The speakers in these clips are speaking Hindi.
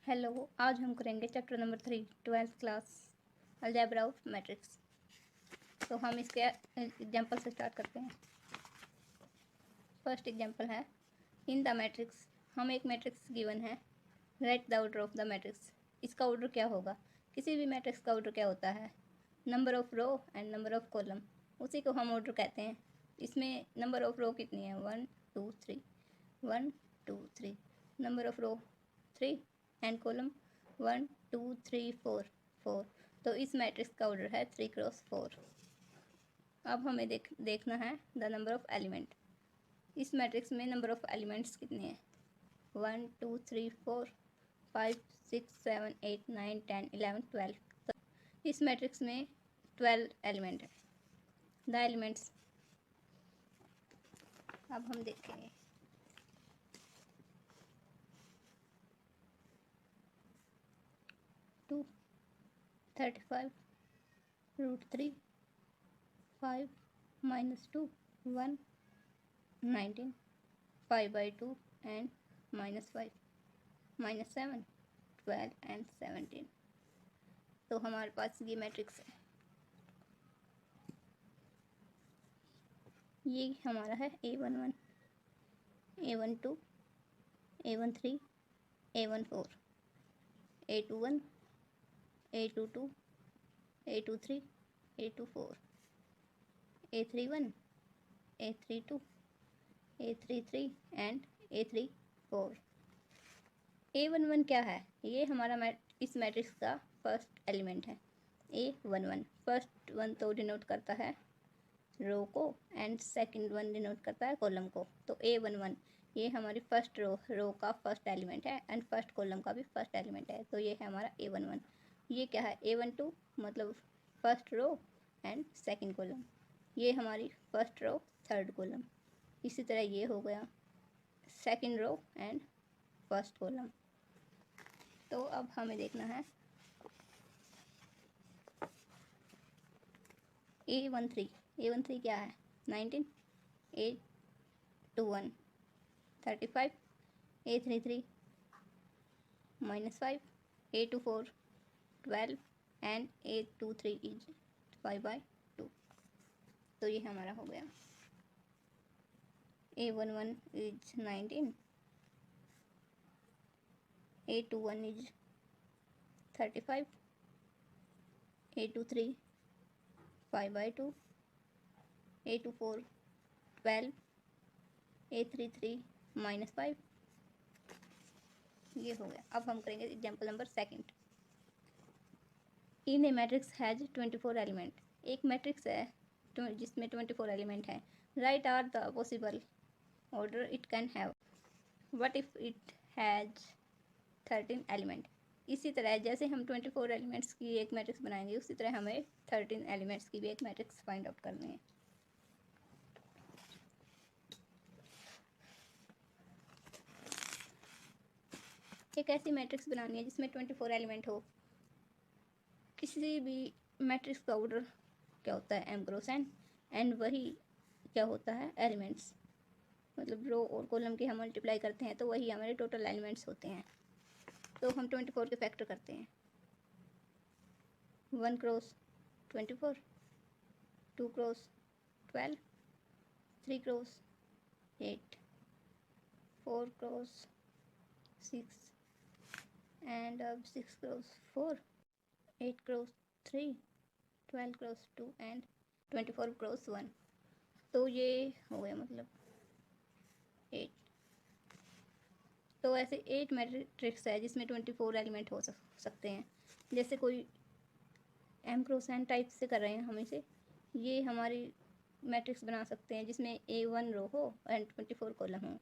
हेलो, आज हम करेंगे chapter number 3 twelfth class algebra of matrix. तो हम इसके एग्जांपल से स्टार्ट करते हैं। फर्स्ट एग्जांपल है इन द मैट्रिक्स। हम एक मैट्रिक्स गिवन है, right the order of the matrix. इसका ऑर्डर क्या होगा? किसी भी मैट्रिक्स का ऑर्डर क्या होता है? Number of row and number of column, उसी को हम ऑर्डर कहते हैं। इसमें नंबर ऑफ रो कितनी है? 1 2 3 1 2 3। Number of row 3 and column 1 2 3 4 4। तो इस मैट्रिक्स का ऑर्डर है 3x4। अब हमें देखना है द नंबर ऑफ एलिमेंट। इस मैट्रिक्स में नंबर ऑफ एलिमेंट्स कितने हैं? 1 2 3 4 5 6 7 8 9 10 11 12। तो इस मैट्रिक्स में 12 एलिमेंट है। द एलिमेंट्स अब हम देखेंगे। 2 35 √3 5 -2 1 19 5/2 and -5 -7 12 and 17। तो हमारे पास ये मैट्रिक्स है। ये हमारा है A11 A12 A13 A14 A21 A22 A23 A24 A31 A32 A33 and A34। A11 क्या है? ये हमारा इस मैट्रिक्स का फर्स्ट एलिमेंट है। A11 फर्स्ट वन तो डिनोट करता है रो को एंड सेकंड वन डिनोट करता है कॉलम को। तो A11 ये हमारी फर्स्ट रो का फर्स्ट एलिमेंट है एंड फर्स्ट कॉलम का भी फर्स्ट एलिमेंट है। तो ये है हमारा A11। ये क्या है? A12 मतलब first row and second column. ये हमारी फर्स्ट रो थर्ड कॉलम। इसी तरह ये हो गया second row and first column. तो अब हमें देखना है A13 क्या है? 19 A21 35 A33 -5 A24 12 and A23 is 5/2। तो ये हमारा हो गया। A11 is 19 A21 is 35 A23 5/2 A24 12 A33 -5। ये हो गया। अब हम करेंगे example number second. In a matrix has 24 element. एक मैट्रिक्स है जिसमें 24 एलिमेंट है। Right are the possible order it can have. What if it has 13 element. इसी तरह जैसे हम 24 एलिमेंट्स की एक मैट्रिक्स बनाएंगे, उसी तरह हमें 13 एलिमेंट्स की भी एक मैट्रिक्स फाइंड आउट करनी है। एक ऐसी मैट्रिक्स बनानी है जिसमें 24 एलिमेंट हो। किसी भी मैट्रिक्स का ऑर्डर क्या होता है? m क्रॉस n एंड वही क्या होता है? एलिमेंट्स। मतलब रो और कॉलम के हम मल्टीप्लाई करते हैं तो वही हमारे टोटल एलिमेंट्स होते हैं। तो हम 24 के फैक्टर करते हैं। 1 cross 24 2 cross 12 3 cross 8 4 cross 6 and अब 6 cross 4 8 cross 3 12 cross 2 and 24 cross 1। तो ये हो गया मतलब 8। तो ऐसे 8 मैट्रिक्स है जिसमें 24 एलिमेंट हो सकते हैं। जैसे कोई m क्रॉस n टाइप से कर रहे हैं हम इसे, ये हमारी मैट्रिक्स बना सकते हैं जिसमें A1 रो हो एंड 24 कॉलम हो,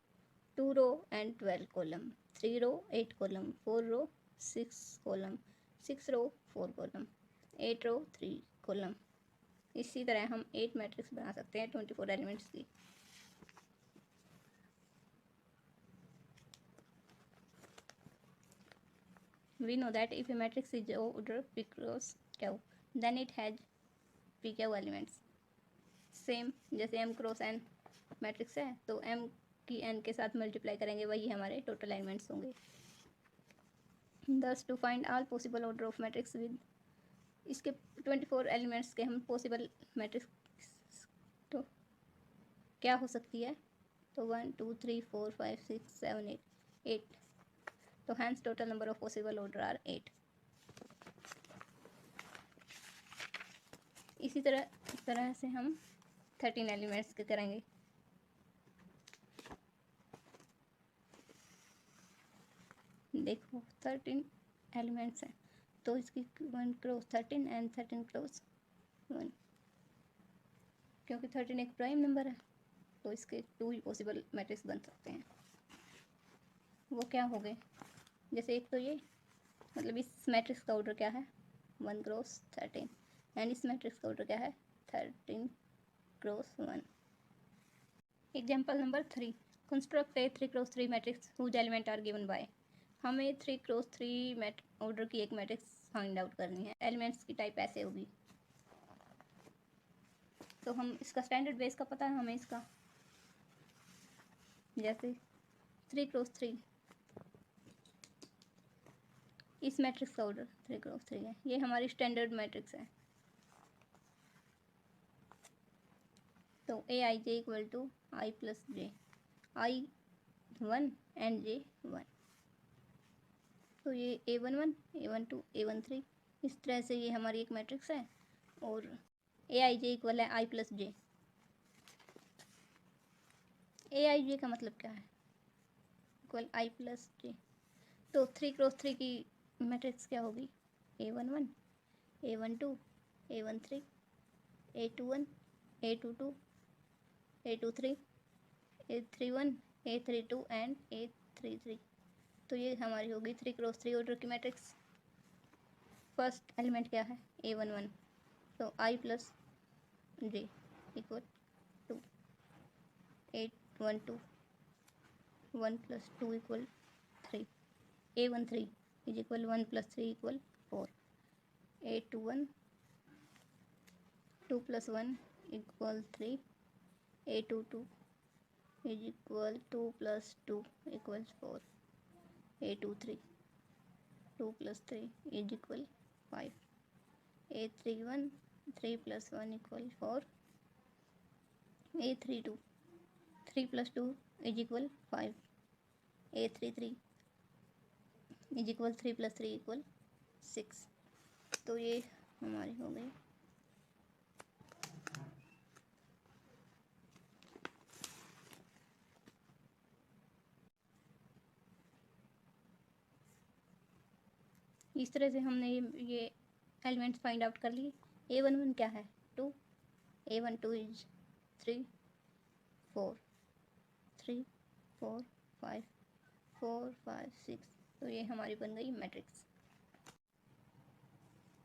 2 row and 12 column, 3 row 8 column, 4 row 6 column, 6 row 4 column, 8 row 3 column. इसी तरह हम 8 मैट्रिक्स बना सकते हैं 24 एलिमेंट्स की। We know that if a matrix is order P cross Q, then it has PQ elements. Same जैसे m क्रॉस n मैट्रिक्स है तो m की n के साथ मल्टीप्लाई करेंगे, वही हमारे टोटल एलिमेंट्स होंगे। Thus to find all possible order of matrix with, इसके 24 एलिमेंट्स के हम पॉसिबल मैट्रिक्स तो क्या हो सकती है, तो 1 2 3 4 5 6 7 8, तो hence total number of possible order are 8। इसी तरह से हम 13 एलिमेंट्स के करेंगे। देखो 13 एलिमेंट्स हैं, तो इसकी 1 क्रॉस 13 एंड 13 क्रॉस 1, क्योंकि 13 एक प्राइम नंबर है तो इसके 2 ही पॉसिबल मैट्रिक्स बन सकते हैं। वो क्या हो गए, जैसे एक तो ये, मतलब इस मैट्रिक्स का ऑर्डर क्या है 1 क्रॉस 13, एंड इस मैट्रिक्स का ऑर्डर क्या है 13 cross 1। Example number 3, construct a 3 cross 3 matrix whose element are given by. हमें 3 क्रॉस 3 ऑर्डर की एक मैट्रिक्स फाइंड आउट करनी है। एलिमेंट्स की टाइप ऐसे होगी, तो हम इसका स्टैंडर्ड बेस का पता है हमें इसका, जैसे 3 क्रॉस 3, इस मैट्रिक्स का ऑर्डर 3 क्रॉस 3 है, ये हमारी स्टैंडर्ड मैट्रिक्स है। तो A I J equal to I plus J, I 1 and J 1, तो ये A11 A12 A13, इस तरह से ये हमारी एक मैट्रिक्स है। और ए आई जे इक्वल है आई प्लस जे। ए आई जे का मतलब क्या है, इक्वल आई प्लस जे। तो 3 क्रॉस 3 की मैट्रिक्स क्या होगी, A11 A12 A13 A21 A22 A23 A31 A32 and A33, तो ये हमारी होगी 3 क्रॉस 3 ऑर्डर की मैट्रिक्स। फर्स्ट एलिमेंट क्या है A11, तो I plus J equal to 812 1 plus 2 equal 3, A13 is equal 1 plus 3 equal 4, A21 2 plus 1 equal 3, A22 is equal 2 plus 2 equal 4, A23 2 plus 3 is equal 5, A31 3 plus 1 equal 4, A32 3 plus 2 is equal 5, A33 is equal 3 plus 3 equal 6। तो ये हमारी हो गई इस तरह से हमने ये एलिमेंट्स फाइंड आउट कर लिए। A11 क्या है 2, A12 इज 3 4 3 4 5 4 5 6, तो ये हमारी बन गई मैट्रिक्स।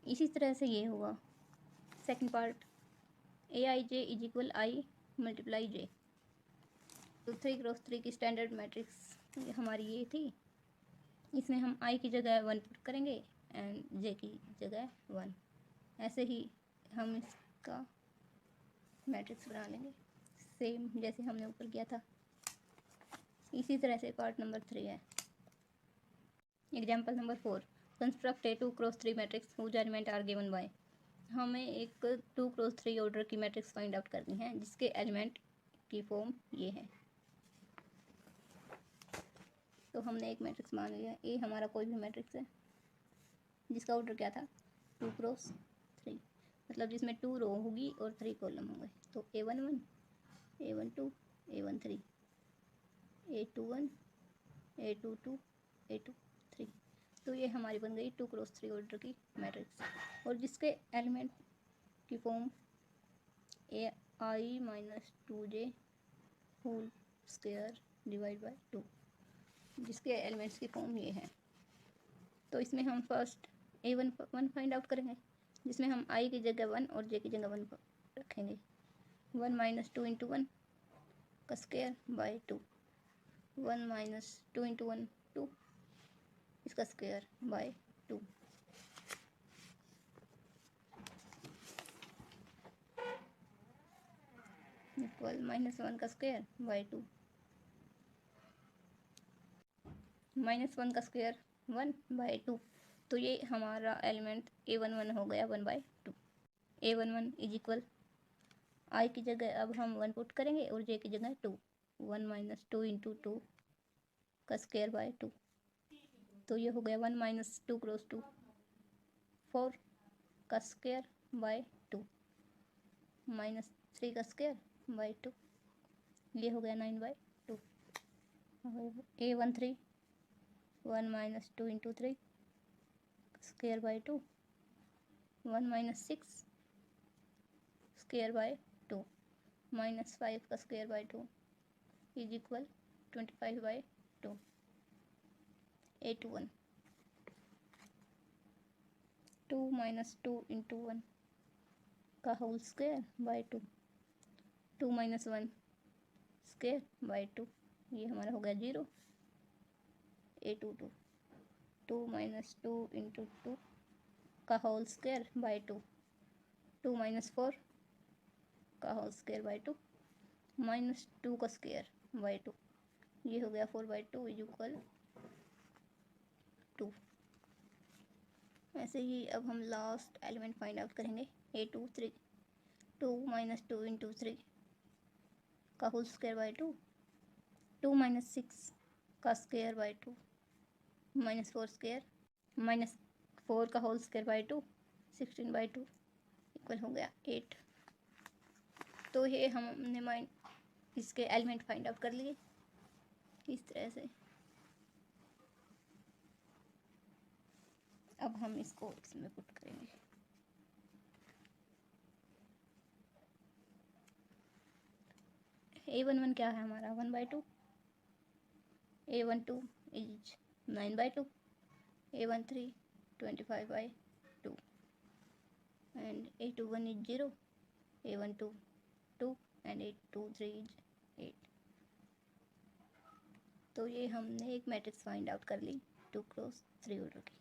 इसी तरह से ये होगा second part, A I J is equal I multiply J. तो 3 क्रॉस 3 की स्टैंडर्ड मैट्रिक्स हमारी ये थी, इसमें हम आई की जगह 1 पुट करेंगे एंड जे की जगह 1, ऐसे ही हम इसका मैट्रिक्स बना लेंगे सेम जैसे हमने ऊपर किया था। इसी तरह से पार्ट नंबर 3 है। Example number 4, construct a 2 cross 3 matrix whose element are given by. हमें एक 2 क्रॉस 3 ऑर्डर की मैट्रिक्स फाइंड आउट करनी है जिसके एलिमेंट की फॉर्म ये है। तो हमने एक मैट्रिक्स मान लिया, ए हमारा कोई भी मैट्रिक्स है जिसका ऑर्डर क्या था 2 क्रॉस 3, मतलब जिसमें 2 रो होगी और 3 कॉलम होंगे। तो A11 A12 A13 A21 A22 A23, तो ये हमारी बन गई 2 क्रॉस 3 ऑर्डर की मैट्रिक्स, और जिसके एलिमेंट की form a i minus 2 j whole square divide by 2, जिसके एलिमेंट्स की फॉर्म ये है। तो इसमें हम फर्स्ट A1 फाइंड आउट करेंगे, जिसमें हम आई की जगह 1 और जे की जगह 1 रखेंगे। 1 माइनस 2 इंटू 1 का स्क्वायर बाय 2, 1 माइनस 2 इंटू 1 2, इसका स्क्वायर बाय 2। इक्वल -1 का स्क्वायर बाय 2, -1 का स्क्वायर 1/2। तो ये हमारा एलिमेंट A11 हो गया 1/2। A11 इज इक्वल, आई की जगह अब हम 1 पुट करेंगे और जे की जगह 2। 1 - 2 × 2 का स्क्वायर बाय 2। तो ये हो गया 1 - 2 × 2 4 का स्क्वायर बाय 2 -3 का स्क्वायर बाय 2। ये हो गया 9/2। A13 1 - 2 × 3 square by 2 1 - 6 square by 2 -5 का square by 2 is equal 25/2। A21 2 - 2 × 1 का whole square by 2 2 - 1 square by 2। ये हमारा हो गया 0। A22 2 - 2 × 2 का होल स्क्वायर बाय 2 2 - 4 का होल स्क्वायर बाय 2 -2 का स्क्वायर बाय 2। ये हो गया 4/2 इज इक्वल 2। ऐसे ही अब हम लास्ट एलिमेंट फाइंड आउट करेंगे। A23 2 - 2 × 3 का होल स्क्वायर बाय 2 2 - 6 का स्क्वायर बाय 2 -4 स्क्वायर -4 का होल स्क्वायर बाय 2 16/2 इक्वल हो गया 8। तो ये हमने इसके एलिमेंट फाइंड आउट कर लिए इस तरह से। अब हम इसको इसमें पुट करेंगे। A11 क्या है हमारा 1/2। A12 is 9/2। A13 25/2 and A21 is 0। A12 2 and A23 is 8। तो ये हमने एक मैट्रिक्स फाइंड आउट कर ली 2 × 3 ऑर्डर की।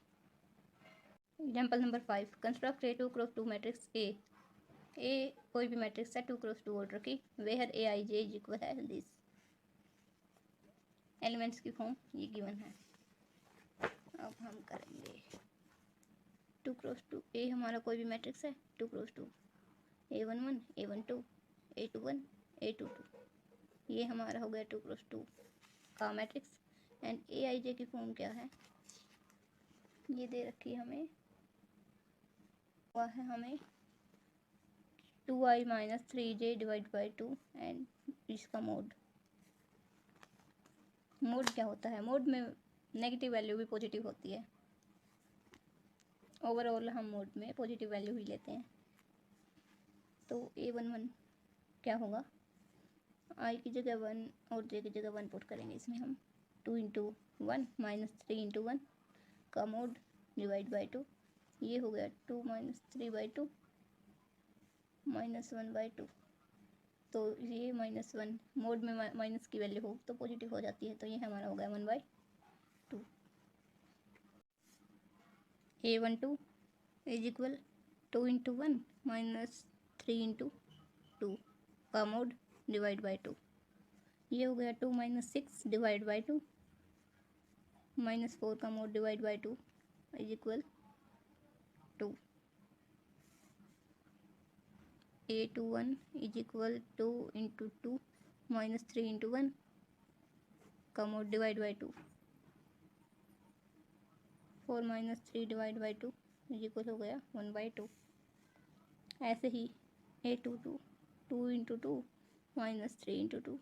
Example number 5, construct a 2 × 2 matrix A कोई भी मैट्रिक्स है 2 × 2 ऑर्डर की, वेयर Aij इज इक्वल है दिस। एलिमेंट्स की फॉर्म ये गिवन है। अब हम करेंगे 2 × 2। ए हमारा कोई भी मैट्रिक्स है 2 × 2, A11 A12 A21 A22। ये हमारा हो गया 2 × 2 का मैट्रिक्स। एंड Aij की फॉर्म क्या है ये दे रखी है हमें, वह है हमें 2i - 3j divide by 2 and इसका मोड क्या होता है। मोड में नेगेटिव वैल्यू भी पॉजिटिव होती है। ओवरऑल हम मोड में पॉजिटिव वैल्यू ही लेते हैं। तो A11 क्या होगा, i की जगह 1 और j की जगह 1 पुट करेंगे। इसमें हम 2 × 1 - 3 × 1 का मोड डिवाइड बाई 2। ये हो गया 2 - 3/2 -1/2। तो ये -1 मोड में माइनस की वैल्यू हो तो पॉजिटिव हो जाती है। तो ये हमारा हो गया 1/2। A12 इज इक्वल 2 × 1 - 3 × 2 का मोड डिवाइड बाई 2। ये हो गया 2 - 6 डिवाइड बाई 2 -4 का mode divide by 2 is equal 2। A21 is equal 2 × 2 - 3 × 1 का mode divide by 2 4 - 3 divide by 2 is equal हो गया 1/2। ऐसे ही A22 2 × 2 - 3 × 2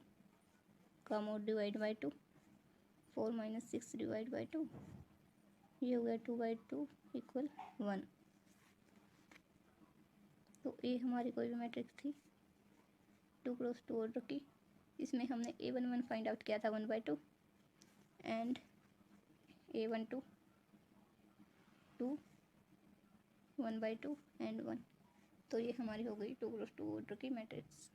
का mode divide by 2 4 - 6 divide by 2 ये हो गया 2/2 इक्वल 1। तो ए हमारी कोई भी मैट्रिक्स थी 2 × 2 ऑर्डर की। इसमें हमने A11 फाइंड आउट किया था 1/2 एंड A12 2 1/2 एंड 1। तो ये हमारी हो गई 2 × 2 ऑर्डर की मैट्रिक्स।